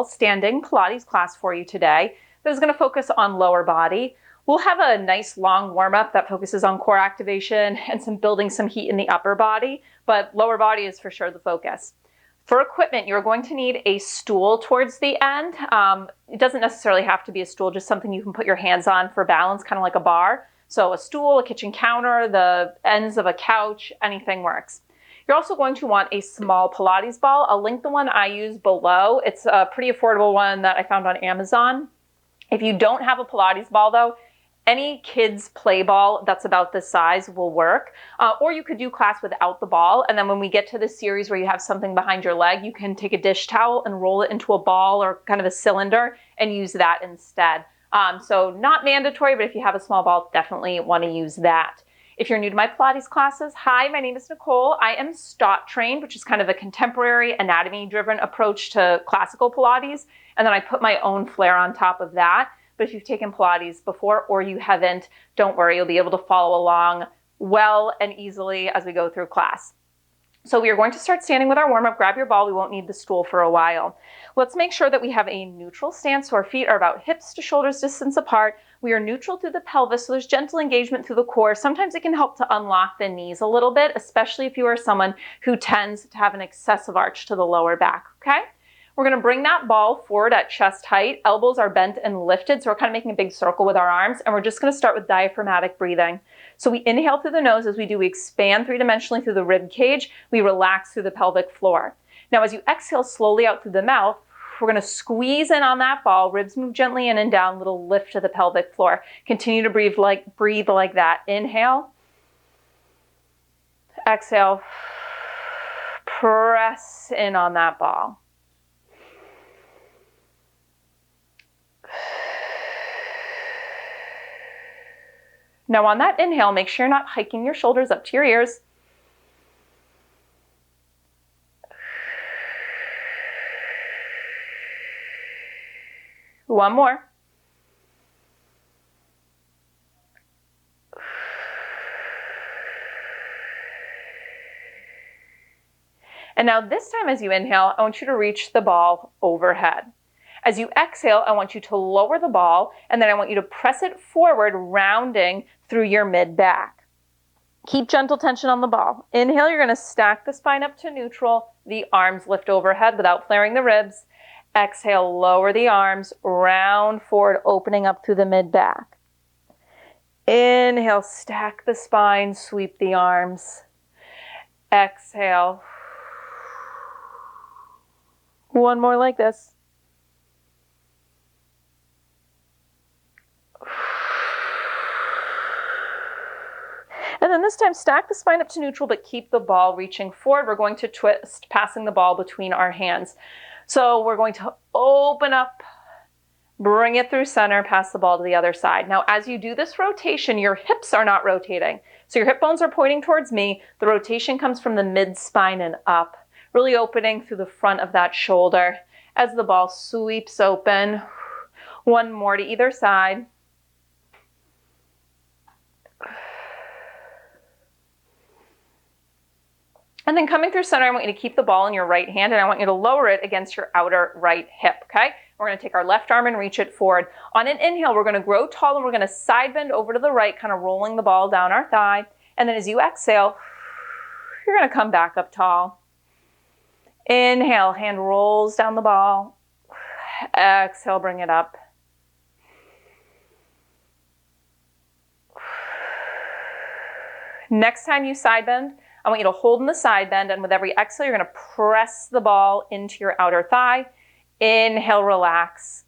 standing Pilates class for you today that is going to focus on lower body. We'll have a nice long warm-up that focuses on core activation and building some heat in the upper body, but lower body is for sure the focus. For equipment, you're going to need a stool towards the end. It doesn't necessarily have to be a stool, just something you can put your hands on for balance, kind of like a bar. So a stool, a kitchen counter, the ends of a couch, anything works. You're also going to want a small Pilates ball. I'll link the one I use below. It's a pretty affordable one that I found on Amazon. If you don't have a Pilates ball though, any kid's play ball that's about this size will work. Or you could do class without the ball. And then when we get to the series where you have something behind your leg, you can take a dish towel and roll it into a ball or kind of a cylinder and use that instead. So not mandatory, but if you have a small ball, definitely want to use that. If you're new to my Pilates classes, hi, my name is Nicole. I am STOTT trained, which is kind of a contemporary anatomy-driven approach to classical Pilates. And then I put my own flair on top of that. But if you've taken Pilates before or you haven't, don't worry, you'll be able to follow along well and easily as we go through class. So we are going to start standing with our warm-up. Grab your ball. We won't need the stool for a while. Let's make sure that we have a neutral stance so our feet are about hips to shoulders distance apart. We are neutral through the pelvis, so there's gentle engagement through the core. Sometimes it can help to unlock the knees a little bit, especially if you are someone who tends to have an excessive arch to the lower back, okay? We're going to bring that ball forward at chest height. Elbows are bent and lifted, so we're kind of making a big circle with our arms, and we're just going to start with diaphragmatic breathing. So we inhale through the nose as we do. We expand three-dimensionally through the rib cage. We relax through the pelvic floor. Now, as you exhale slowly out through the mouth, we're going to squeeze in on that ball. Ribs move gently in and down, little lift to the pelvic floor. Continue to breathe like that. Inhale. Exhale. Press in on that ball. Now on that inhale, make sure you're not hiking your shoulders up to your ears. One more. And now this time as you inhale, I want you to reach the ball overhead. As you exhale, I want you to lower the ball, and then I want you to press it forward, rounding through your mid-back. Keep gentle tension on the ball. Inhale, you're going to stack the spine up to neutral. The arms lift overhead without flaring the ribs. Exhale, lower the arms, round forward, opening up through the mid-back. Inhale, stack the spine, sweep the arms. Exhale. One more like this. And then this time, stack the spine up to neutral, but keep the ball reaching forward. We're going to twist, passing the ball between our hands. So we're going to open up, bring it through center, pass the ball to the other side. Now, as you do this rotation, your hips are not rotating. So your hip bones are pointing towards me. The rotation comes from the mid-spine and up, really opening through the front of that shoulder as the ball sweeps open. One more to either side. And then coming through center, I want you to keep the ball in your right hand, and I want you to lower it against your outer right hip, okay? We're going to take our left arm and reach it forward. On an inhale, we're going to grow tall, and we're going to side bend over to the right, kind of rolling the ball down our thigh. And then as you exhale, you're going to come back up tall. Inhale, hand rolls down the ball. Exhale, bring it up. Next time you side bend, I want you to hold in the side bend, and with every exhale, you're going to press the ball into your outer thigh. Inhale, relax.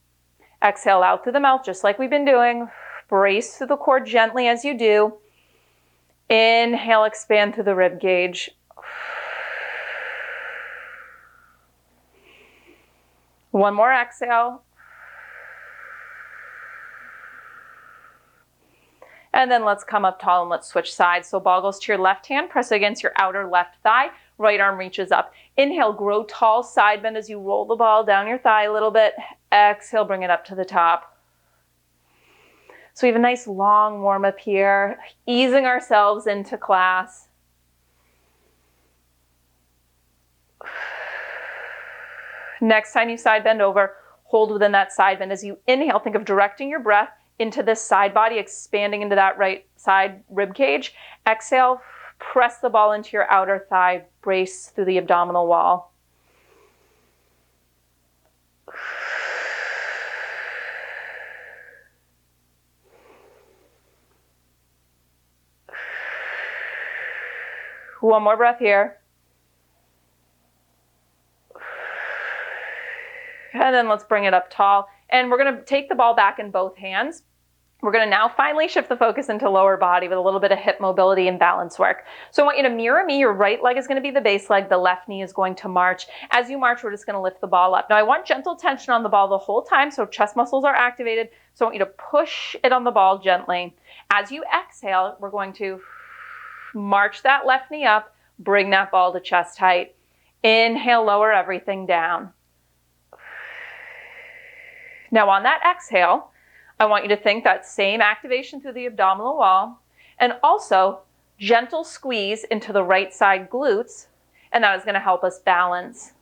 Exhale out through the mouth, just like we've been doing. Brace through the core gently as you do. Inhale, expand through the rib cage. One more exhale. And then let's come up tall and let's switch sides. So ball goes to your left hand, press against your outer left thigh, right arm reaches up. Inhale, grow tall, side bend as you roll the ball down your thigh a little bit. Exhale, bring it up to the top. So we have a nice long warm up here, easing ourselves into class. Next time you side bend over, Hold within that side bend. As you inhale, think of directing your breath into this side body, expanding into that right side rib cage. Exhale, press the ball into your outer thigh, brace through the abdominal wall. One more breath here. And then let's bring it up tall. And we're going to take the ball back in both hands. We're going to now finally shift the focus into lower body with a little bit of hip mobility and balance work. So I want you to mirror me. Your right leg is going to be the base leg. The left knee is going to march. As you march, we're just going to lift the ball up. Now I want gentle tension on the ball the whole time, so chest muscles are activated. So I want you to push it on the ball gently. As you exhale, we're going to march that left knee up, bring that ball to chest height. Inhale, lower everything down. Now on that exhale, I want you to think that same activation through the abdominal wall and also gentle squeeze into the right side glutes, and that is going to help us balance.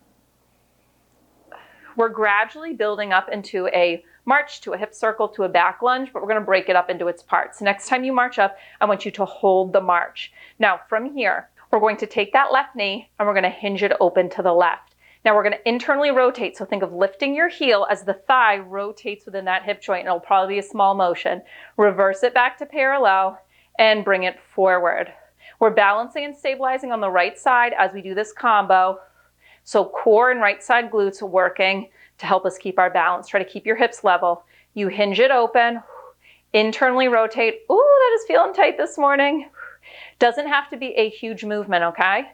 We're gradually building up into a march, to a hip circle, to a back lunge, but we're going to break it up into its parts. Next time you march up, I want you to hold the march. Now from here, we're going to take that left knee and we're going to hinge it open to the left. Now we're going to internally rotate, so think of lifting your heel as the thigh rotates within that hip joint, and it'll probably be a small motion. Reverse it back to parallel and bring it forward. We're balancing and stabilizing on the right side as we do this combo. So core and right side glutes are working to help us keep our balance. Try to keep your hips level. You hinge it open, internally rotate. Ooh, that is feeling tight this morning. Doesn't have to be a huge movement, okay?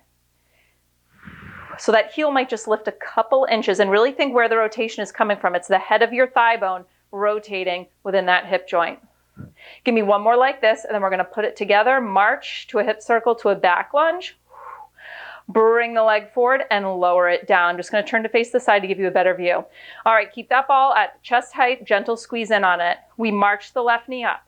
So that heel might just lift a couple inches, and really think where the rotation is coming from. It's the head of your thigh bone rotating within that hip joint. Give me one more like this, and then we're going to put it together. March to a hip circle, to a back lunge. Bring the leg forward and lower it down. I'm just going to turn to face the side to give you a better view. All right, keep that ball at chest height, gentle squeeze in on it. We march the left knee up.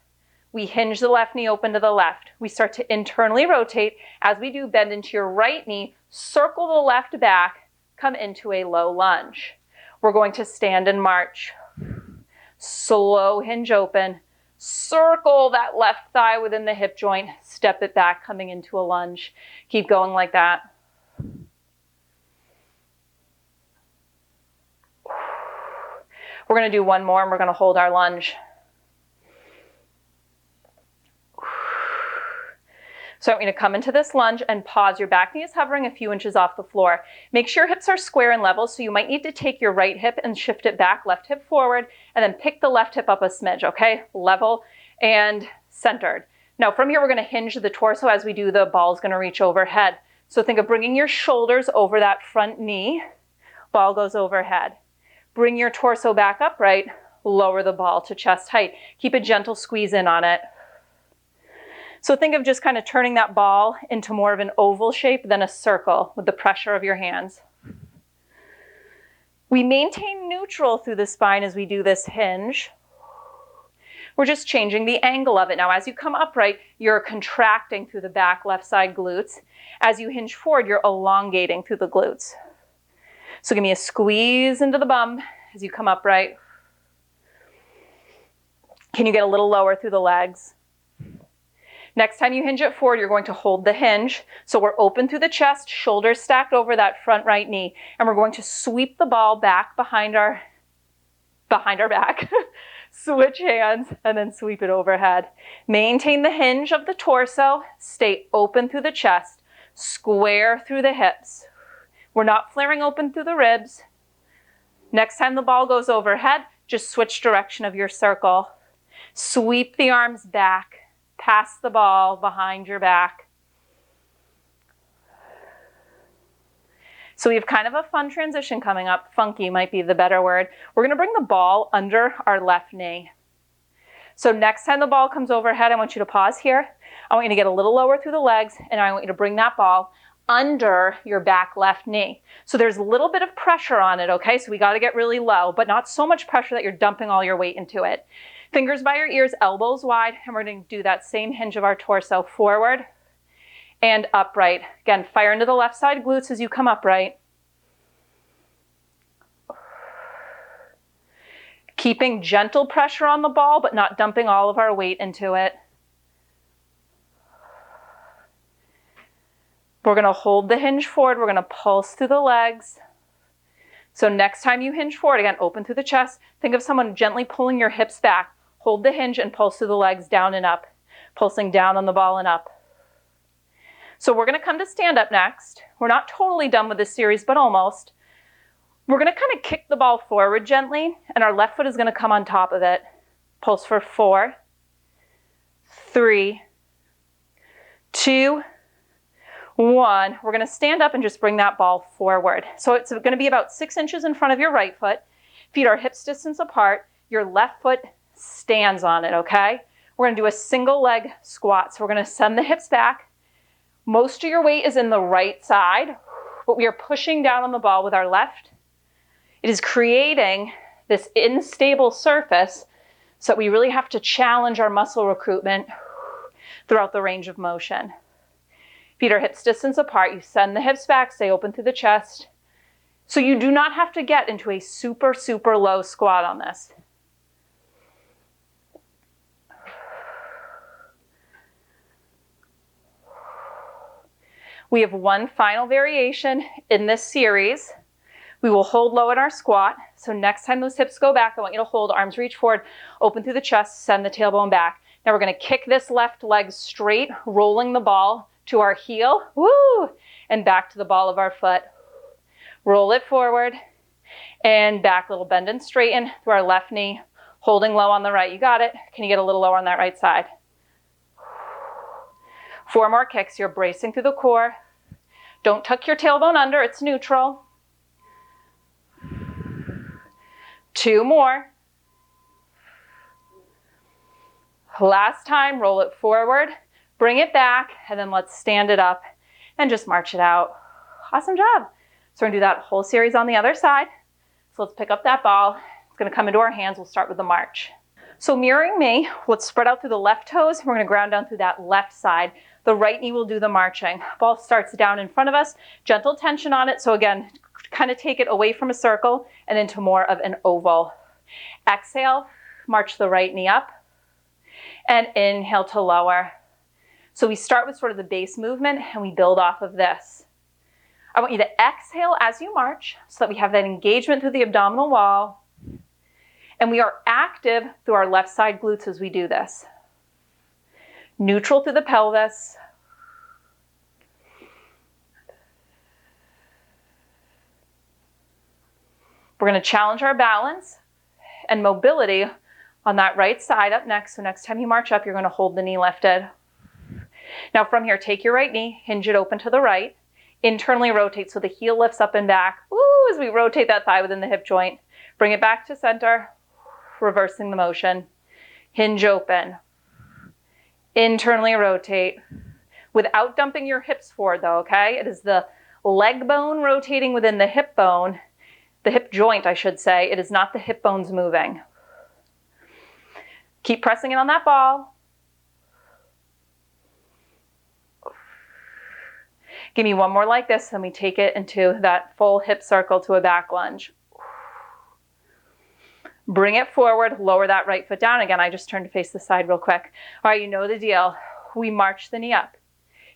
We hinge the left knee open to the left. We start to internally rotate. As we do, bend into your right knee, circle the left back, come into a low lunge. We're going to stand and march. Slow hinge open. Circle that left thigh within the hip joint. Step it back, coming into a lunge. Keep going like that. We're going to do one more, and we're going to hold our lunge. So I want you to come into this lunge and pause. Your back knee is hovering a few inches off the floor. Make sure your hips are square and level, so you might need to take your right hip and shift it back, left hip forward, and then pick the left hip up a smidge, okay? Level and centered. Now from here, we're going to hinge the torso. As we do, the ball's going to reach overhead. So think of bringing your shoulders over that front knee. Ball goes overhead. Bring your torso back upright. Lower the ball to chest height. Keep a gentle squeeze in on it. So think of just kind of turning that ball into more of an oval shape than a circle with the pressure of your hands. We maintain neutral through the spine as we do this hinge. We're just changing the angle of it. Now, as you come upright, you're contracting through the back left side glutes. As you hinge forward, you're elongating through the glutes. So give me a squeeze into the bum as you come upright. Can you get a little lower through the legs? Next time you hinge it forward, you're going to hold the hinge. So we're open through the chest, shoulders stacked over that front right knee. And we're going to sweep the ball back behind our back. Switch hands and then sweep it overhead. Maintain the hinge of the torso. Stay open through the chest. Square through the hips. We're not flaring open through the ribs. Next time the ball goes overhead, just switch direction of your circle. Sweep the arms back. Pass the ball behind your back. So we have kind of a fun transition coming up. Funky might be the better word. We're going to bring the ball under our left knee. So next time the ball comes overhead, I want you to pause here. I want you to get a little lower through the legs, and I want you to bring that ball under your back left knee. So there's a little bit of pressure on it, okay? So we got to get really low, but not so much pressure that you're dumping all your weight into it. Fingers by your ears, elbows wide, and we're going to do that same hinge of our torso forward and upright. Again, fire into the left side glutes as you come upright. Keeping gentle pressure on the ball, but not dumping all of our weight into it. We're going to hold the hinge forward. We're going to pulse through the legs. So next time you hinge forward, again, open through the chest. Think of someone gently pulling your hips back. Hold the hinge and pulse through the legs down and up. Pulsing down on the ball and up. So we're going to come to stand up next. We're not totally done with this series, but almost. We're going to kind of kick the ball forward gently, and our left foot is going to come on top of it. Pulse for 4, 3, 2, 1. We're going to stand up and just bring that ball forward. So it's going to be about 6 inches in front of your right foot. Feet are hips distance apart. Your left foot stands on it, okay? We're going to do a single leg squat. So we're going to send the hips back. Most of your weight is in the right side, but we are pushing down on the ball with our left. It is creating this unstable surface, so that we really have to challenge our muscle recruitment throughout the range of motion. Feet are hips distance apart. You send the hips back, stay open through the chest. So you do not have to get into a super, super low squat on this. We have one final variation in this series. We will hold low in our squat. So next time those hips go back, I want you to hold, arms reach forward, open through the chest, send the tailbone back. Now we're going to kick this left leg straight, rolling the ball to our heel, woo, and back to the ball of our foot. Roll it forward and back, little bend and straighten through our left knee, holding low on the right. You got it. Can you get a little lower on that right side? 4 more kicks. You're bracing through the core. Don't tuck your tailbone under. It's neutral. 2 more. Last time, roll it forward, bring it back, and then let's stand it up and just march it out. Awesome job. So we're gonna do that whole series on the other side. So let's pick up that ball. It's gonna come into our hands. We'll start with the march. So mirroring me, let's spread out through the left toes. We're gonna ground down through that left side. The right knee will do the marching. Ball starts down in front of us, gentle tension on it. So again, kind of take it away from a circle and into more of an oval. Exhale, march the right knee up, and inhale to lower. So we start with sort of the base movement and we build off of this. I want you to exhale as you march so that we have that engagement through the abdominal wall. And we are active through our left side glutes as we do this. Neutral through the pelvis. We're going to challenge our balance and mobility on that right side up next. So next time you march up, you're going to hold the knee lifted. Now from here, take your right knee, hinge it open to the right, internally rotate so the heel lifts up and back. Woo, as we rotate that thigh within the hip joint. Bring it back to center, reversing the motion. Hinge open. Internally rotate. Without dumping your hips forward though, okay? It is the leg bone rotating within the hip bone, the hip joint, I should say. It is not the hip bones moving. Keep pressing in on that ball. Give me one more like this, and we take it into that full hip circle to a back lunge. Bring it forward, lower that right foot down. Again, I just turned to face the side real quick. All right, you know the deal. We march the knee up.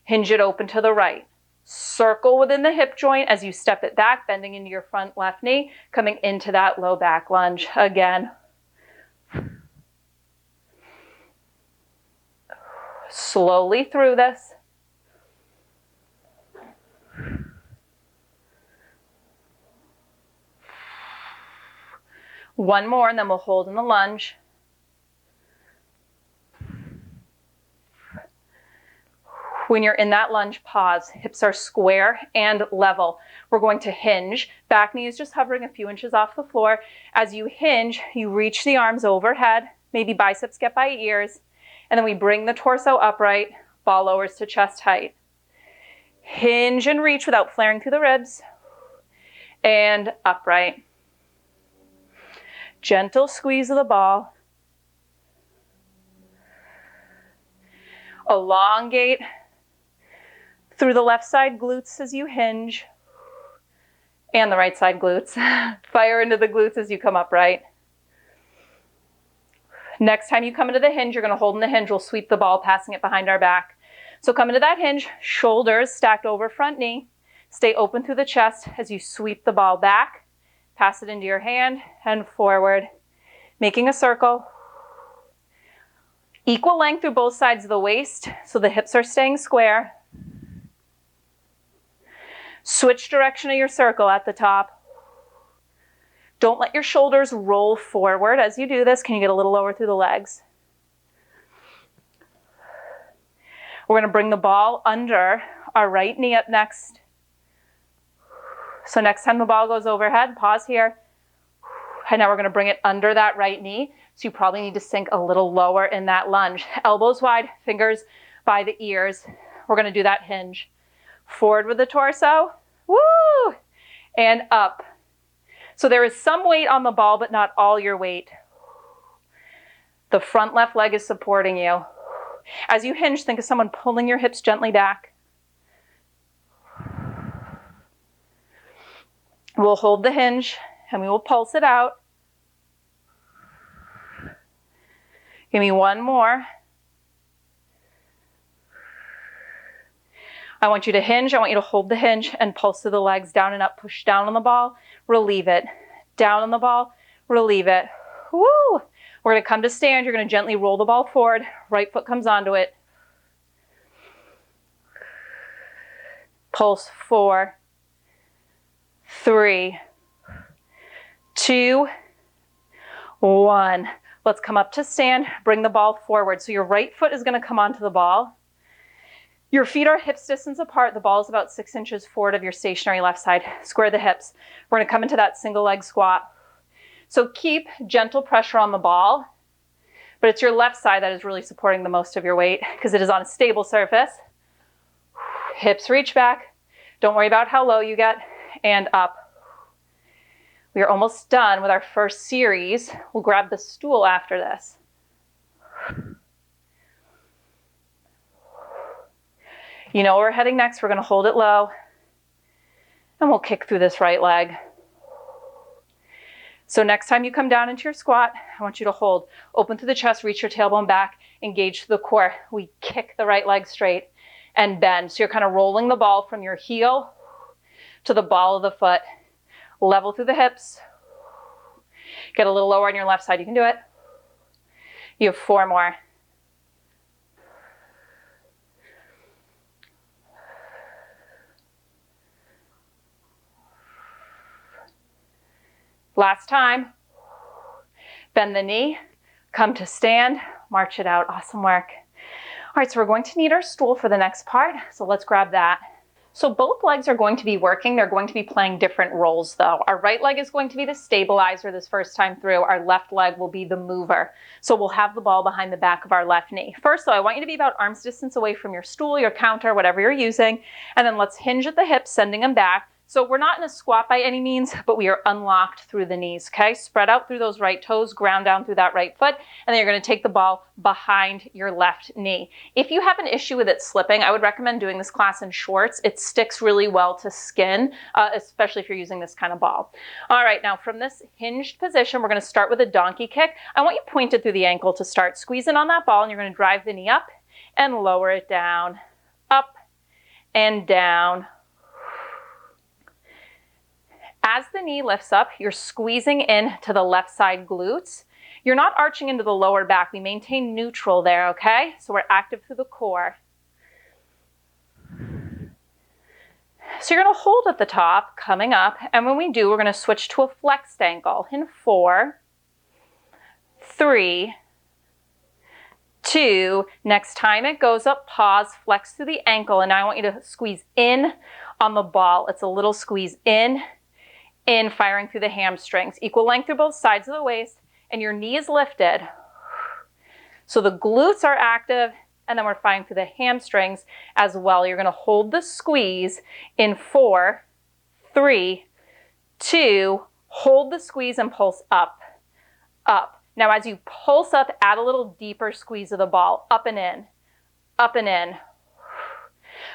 Hinge it open to the right. Circle within the hip joint as you step it back, bending into your front left knee, coming into that low back lunge again. Slowly through this. One more, and then we'll hold in the lunge. When you're in that lunge, pause. Hips are square and level. We're going to hinge. Back knee is just hovering a few inches off the floor. As you hinge, you reach the arms overhead. Maybe biceps get by ears. And then we bring the torso upright. Ball lowers to chest height. Hinge and reach without flaring through the ribs. And upright. Gentle squeeze of the ball. Elongate through the left side glutes as you hinge. And the right side glutes. Fire into the glutes as you come upright. Next time you come into the hinge, you're going to hold in the hinge. We'll sweep the ball, passing it behind our back. So come into that hinge, shoulders stacked over front knee. Stay open through the chest as you sweep the ball back. Pass it into your hand and forward, making a circle. Equal length through both sides of the waist, so the hips are staying square. Switch direction of your circle at the top. Don't let your shoulders roll forward as you do this. Can you get a little lower through the legs? We're going to bring the ball under our right knee up next. So next time the ball goes overhead, pause here. And now we're going to bring it under that right knee. So you probably need to sink a little lower in that lunge. Elbows wide, fingers by the ears. We're going to do that hinge. Forward with the torso. Woo! And up. So there is some weight on the ball, but not all your weight. The front left leg is supporting you. As you hinge, think of someone pulling your hips gently back. We'll hold the hinge and we will pulse it out. Give me one more. I want you to hinge. I want you to hold the hinge and pulse through the legs, down and up. Push down on the ball, relieve it. Down on the ball, relieve it. Woo! We're going to come to stand. You're going to gently roll the ball forward. Right foot comes onto it. Pulse 4, 3, 2, 1. Let's come up to stand. Bring the ball forward. So your right foot is going to come onto the ball. Your feet are hips distance apart. The ball is about 6 inches forward of your stationary left side. Square the hips. We're going to come into that single leg squat. So keep gentle pressure on the ball, but it's your left side that is really supporting the most of your weight because it is on a stable surface. Hips reach back. Don't worry about how low you get, and up. We are almost done with our first series. We'll grab the stool after this. You know where we're heading next. We're going to hold it low, and we'll kick through this right leg. So next time you come down into your squat, I want you to hold. Open through the chest, reach your tailbone back, engage through the core. We kick the right leg straight and bend. So you're kind of rolling the ball from your heel to the ball of the foot. Level through the hips. Get a little lower on your left side. You can do it. You have 4 more. Last time. Bend the knee, come to stand, march it out. Awesome work. All right, so we're going to need our stool for the next part. So let's grab that. So both legs are going to be working. They're going to be playing different roles though. Our right leg is going to be the stabilizer this first time through. Our left leg will be the mover. So we'll have the ball behind the back of our left knee. First though, I want you to be about arm's distance away from your stool, your counter, whatever you're using. And then let's hinge at the hips, sending them back. So we're not in a squat by any means, but we are unlocked through the knees, okay? Spread out through those right toes, ground down through that right foot, and then you're gonna take the ball behind your left knee. If you have an issue with it slipping, I would recommend doing this class in shorts. It sticks really well to skin, especially if you're using this kind of ball. All right, now from this hinged position, we're gonna start with a donkey kick. I want you pointed through the ankle to start. Squeeze in on that ball, and you're gonna drive the knee up and lower it down, up and down. As the knee lifts up, you're squeezing in to the left side glutes. You're not arching into the lower back. We maintain neutral there, okay? So we're active through the core. So you're gonna hold at the top, coming up, and when we do, we're gonna switch to a flexed ankle in 4, 3, 2. Next time it goes up, pause, flex through the ankle, and now I want you to squeeze in on the ball. It's a little squeeze in, firing through the hamstrings. Equal length through both sides of the waist, and your knee is lifted. So the glutes are active, and then we're firing through the hamstrings as well. You're gonna hold the squeeze in 4, 3, 2, hold the squeeze and pulse up, up. Now as you pulse up, add a little deeper squeeze of the ball, up and in, up and in.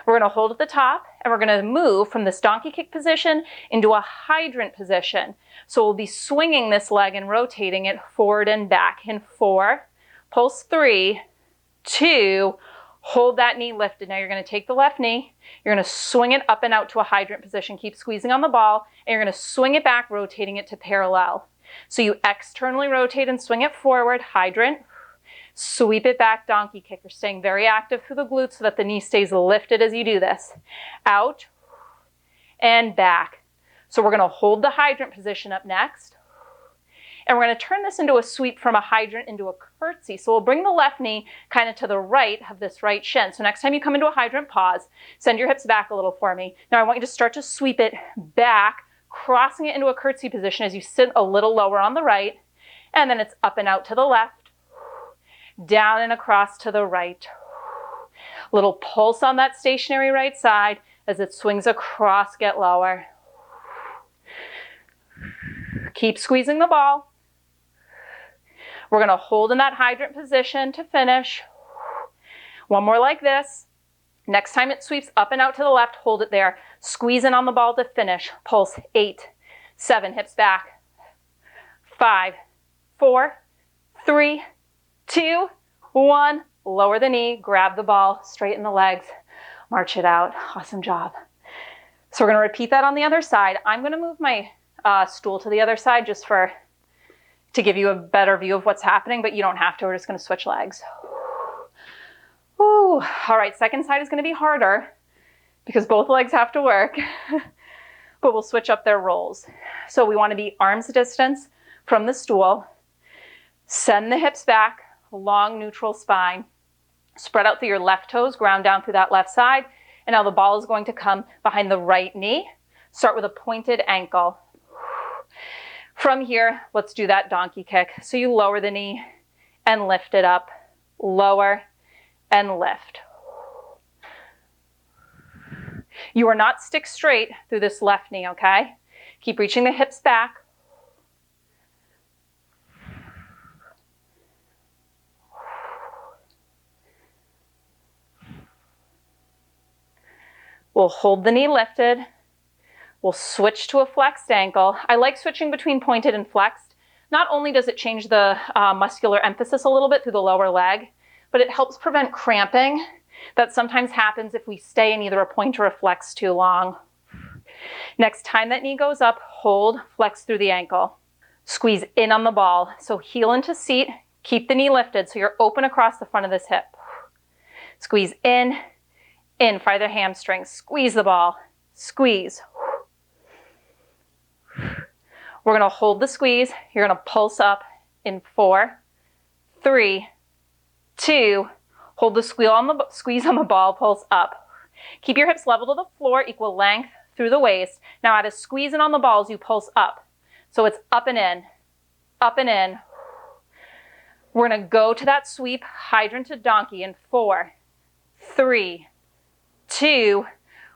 We're gonna hold at the top, and we're gonna move from this donkey kick position into a hydrant position. So we'll be swinging this leg and rotating it forward and back in 4, Pulse 3, 2, hold that knee lifted. Now you're going to take the left knee, you're going to swing it up and out to a hydrant position. Keep squeezing on the ball, and you're going to swing it back, rotating it to parallel. So you externally rotate and swing it forward, hydrant, sweep it back, donkey kick. You're staying very active through the glutes so that the knee stays lifted as you do this. Out and back. So we're going to hold the hydrant position up next. And we're going to turn this into a sweep from a hydrant into a curtsy. So we'll bring the left knee kind of to the right of this right shin. So next time you come into a hydrant, pause. Send your hips back a little for me. Now I want you to start to sweep it back, crossing it into a curtsy position as you sit a little lower on the right. And then it's up and out to the left, down and across to the right. Little pulse on that stationary right side as it swings across, get lower. Keep squeezing the ball. We're going to hold in that hydrant position to finish. One more like this. Next time it sweeps up and out to the left, hold it there. Squeeze in on the ball to finish. Pulse 8, 7, hips back. 5, 4, 3, 2, 1. Lower the knee, grab the ball, straighten the legs, march it out. Awesome job. So we're going to repeat that on the other side. I'm going to move my stool to the other side just to give you a better view of what's happening, but you don't have to. We're just going to switch legs. Woo. All right, second side is going to be harder because both legs have to work, but we'll switch up their roles. So we want to be arm's distance from the stool. Send the hips back, long neutral spine. Spread out through your left toes, ground down through that left side. And now the ball is going to come behind the right knee. Start with a pointed ankle. From here, let's do that donkey kick. So you lower the knee and lift it up. Lower and lift. You are not stick straight through this left knee, okay? Keep reaching the hips back. We'll hold the knee lifted. We'll switch to a flexed ankle. I like switching between pointed and flexed. Not only does it change the muscular emphasis a little bit through the lower leg, but it helps prevent cramping that sometimes happens if we stay in either a point or a flex too long. Next time that knee goes up, hold, flex through the ankle. Squeeze in on the ball. So heel into seat, keep the knee lifted so you're open across the front of this hip. Squeeze in, fire the hamstrings, squeeze the ball, squeeze. We're going to hold the squeeze. You're going to pulse up in 4, 3, 2. Hold the squeeze on the ball, pulse up. Keep your hips level to the floor, equal length through the waist. Now add a squeeze in on the balls, you pulse up. So it's up and in, up and in. We're going to go to that sweep, hydrant to donkey in 4, 3, 2,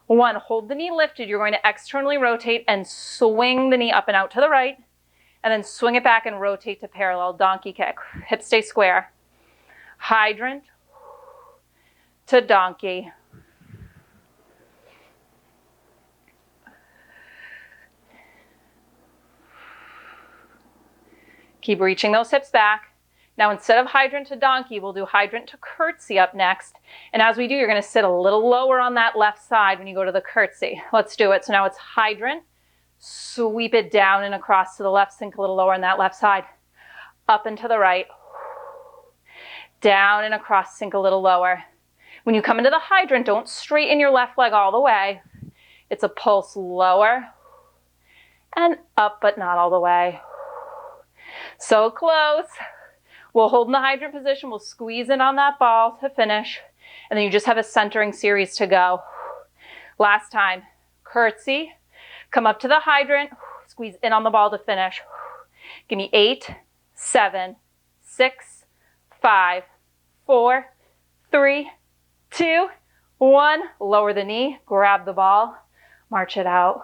1. Hold the knee lifted. You're going to externally rotate and swing the knee up and out to the right. And then swing it back and rotate to parallel. Donkey kick. Hips stay square. Hydrant to donkey. Keep reaching those hips back. Now instead of hydrant to donkey, we'll do hydrant to curtsy up next. And as we do, you're going to sit a little lower on that left side when you go to the curtsy. Let's do it. So now it's hydrant, sweep it down and across to the left, sink a little lower on that left side. Up and to the right. Down and across, sink a little lower. When you come into the hydrant, don't straighten your left leg all the way. It's a pulse lower and up, but not all the way. So close. We'll hold in the hydrant position. We'll squeeze in on that ball to finish. And then you just have a centering series to go. Last time. Curtsy. Come up to the hydrant. Squeeze in on the ball to finish. Give me 8, 7, 6, 5, 4, 3, 2, 1. Lower the knee. Grab the ball. March it out.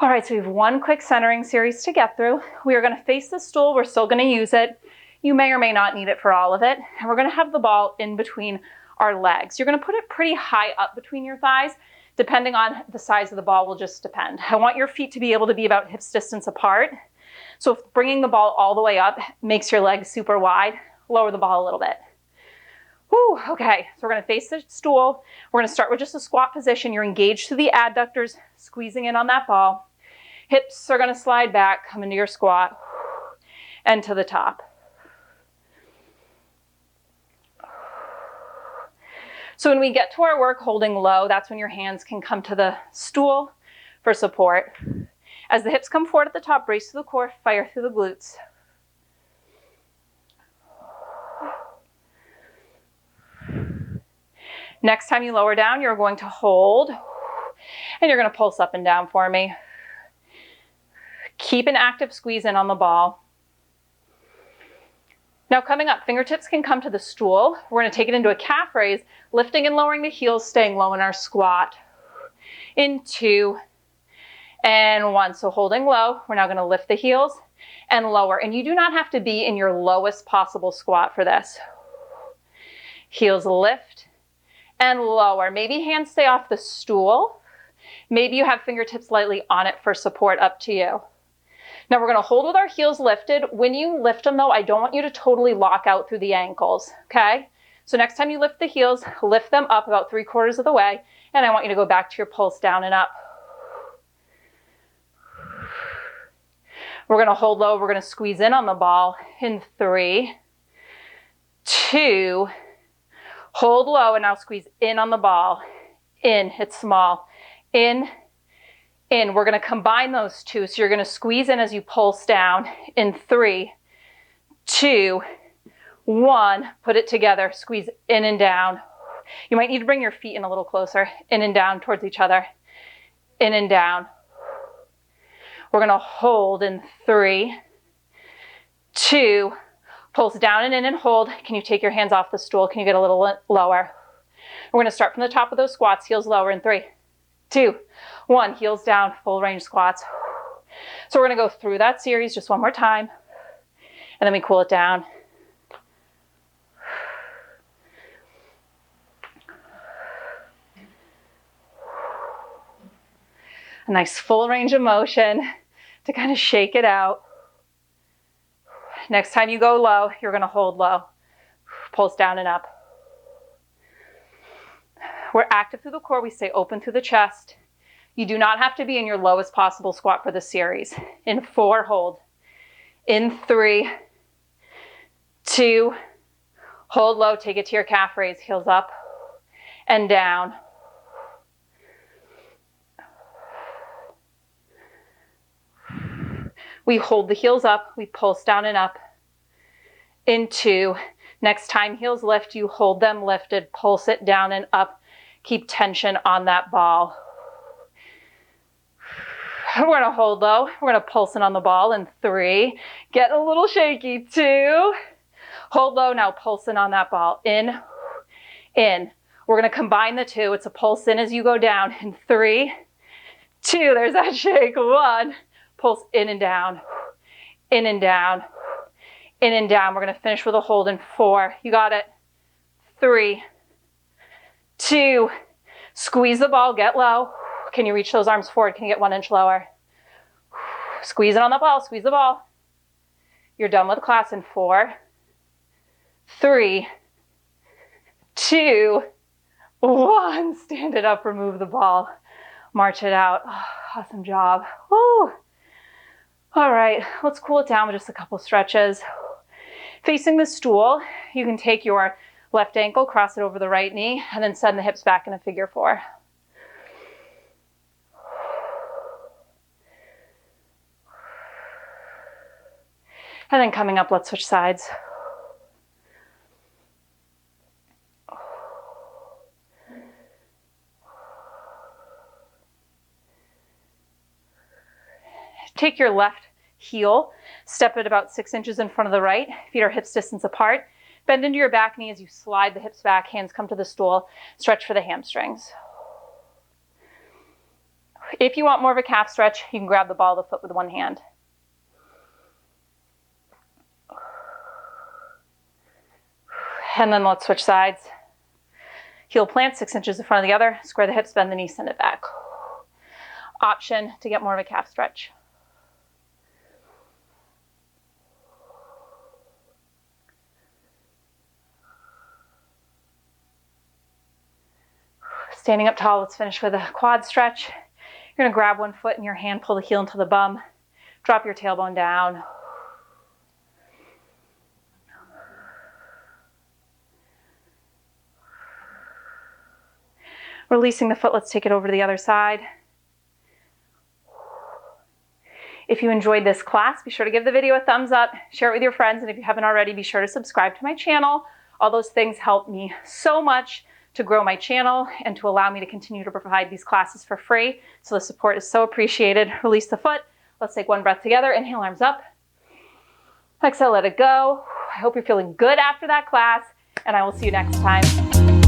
All right, so we have one quick centering series to get through. We are going to face the stool. We're still going to use it. You may or may not need it for all of it. And we're going to have the ball in between our legs. You're going to put it pretty high up between your thighs. Depending on the size of the ball will just depend. I want your feet to be able to be about hips distance apart. So if bringing the ball all the way up makes your legs super wide, lower the ball a little bit. Whew, okay, so we're gonna face the stool. We're gonna start with just a squat position. You're engaged through the adductors, squeezing in on that ball. Hips are gonna slide back, come into your squat, and to the top. So when we get to our work holding low, that's when your hands can come to the stool for support. As the hips come forward at the top, brace through the core, fire through the glutes. Next time you lower down, you're going to hold, and you're going to pulse up and down for me. Keep an active squeeze in on the ball. Now coming up, fingertips can come to the stool. We're going to take it into a calf raise, lifting and lowering the heels, staying low in our squat. In 2 and 1. So holding low, we're now going to lift the heels and lower. And you do not have to be in your lowest possible squat for this. Heels lift and lower. Maybe hands stay off the stool. Maybe you have fingertips lightly on it for support, up to you. Now we're going to hold with our heels lifted. When you lift them though, I don't want you to totally lock out through the ankles, okay? So next time you lift the heels, lift them up about 3/4 of the way, and I want you to go back to your pulse down and up. We're going to hold low, we're going to squeeze in on the ball in 3, 2, hold low, and now squeeze in on the ball. In, it's small. In. We're going to combine those two. So you're going to squeeze in as you pulse down in 3, 2, 1. Put it together. Squeeze in and down. You might need to bring your feet in a little closer. In and down towards each other. In and down. We're going to hold in 3, 2, pulse down and in and hold. Can you take your hands off the stool? Can you get a little lower? We're going to start from the top of those squats. Heels lower in 3, 2, 1. Heels down, full range squats. So we're going to go through that series just one more time, and then we cool it down. A nice full range of motion to kind of shake it out. Next time you go low, you're going to hold low. Pulse down and up. We're active through the core. We stay open through the chest. You do not have to be in your lowest possible squat for this series. In 4, hold. In 3, 2, hold low. Take it to your calf raise. Heels up and down. We hold the heels up. We pulse down and up. In 2. Next time heels lift, you hold them lifted. Pulse it down and up. Keep tension on that ball. We're going to hold low. We're going to pulse in on the ball in 3. Get a little shaky. 2. Hold low. Now pulse in on that ball. In. We're going to combine the 2. It's a pulse in as you go down. In 3, 2. There's that shake. 1. Pulse in and down. In and down. In and down. We're going to finish with a hold in 4. You got it. 3, 2. Squeeze the ball. Get low. Can you reach those arms forward? Can you get 1 inch lower? Squeeze it on the ball. Squeeze the ball. You're done with class in 4, 3, 2, 1. Stand it up. Remove the ball. March it out. Oh, awesome job. Woo. All right, let's cool it down with just a couple stretches. Facing the stool, you can take your left ankle, cross it over the right knee, and then send the hips back in a figure 4. And then coming up, let's switch sides. Take your left heel, step it about 6 inches in front of the right. Feet are hips distance apart. Bend into your back knee as you slide the hips back. Hands come to the stool. Stretch for the hamstrings. If you want more of a calf stretch, you can grab the ball of the foot with one hand. And then let's switch sides. Heel plant 6 inches in front of the other. Square the hips, bend the knee, send it back. Option to get more of a calf stretch. Standing up tall, let's finish with a quad stretch. You're gonna grab one foot in your hand, pull the heel into the bum, drop your tailbone down. Releasing the foot, let's take it over to the other side. If you enjoyed this class, be sure to give the video a thumbs up, share it with your friends, and if you haven't already, be sure to subscribe to my channel. All those things help me so much to grow my channel and to allow me to continue to provide these classes for free. So the support is so appreciated. Release the foot. Let's take one breath together. Inhale, arms up. Exhale, let it go. I hope you're feeling good after that class, and I will see you next time.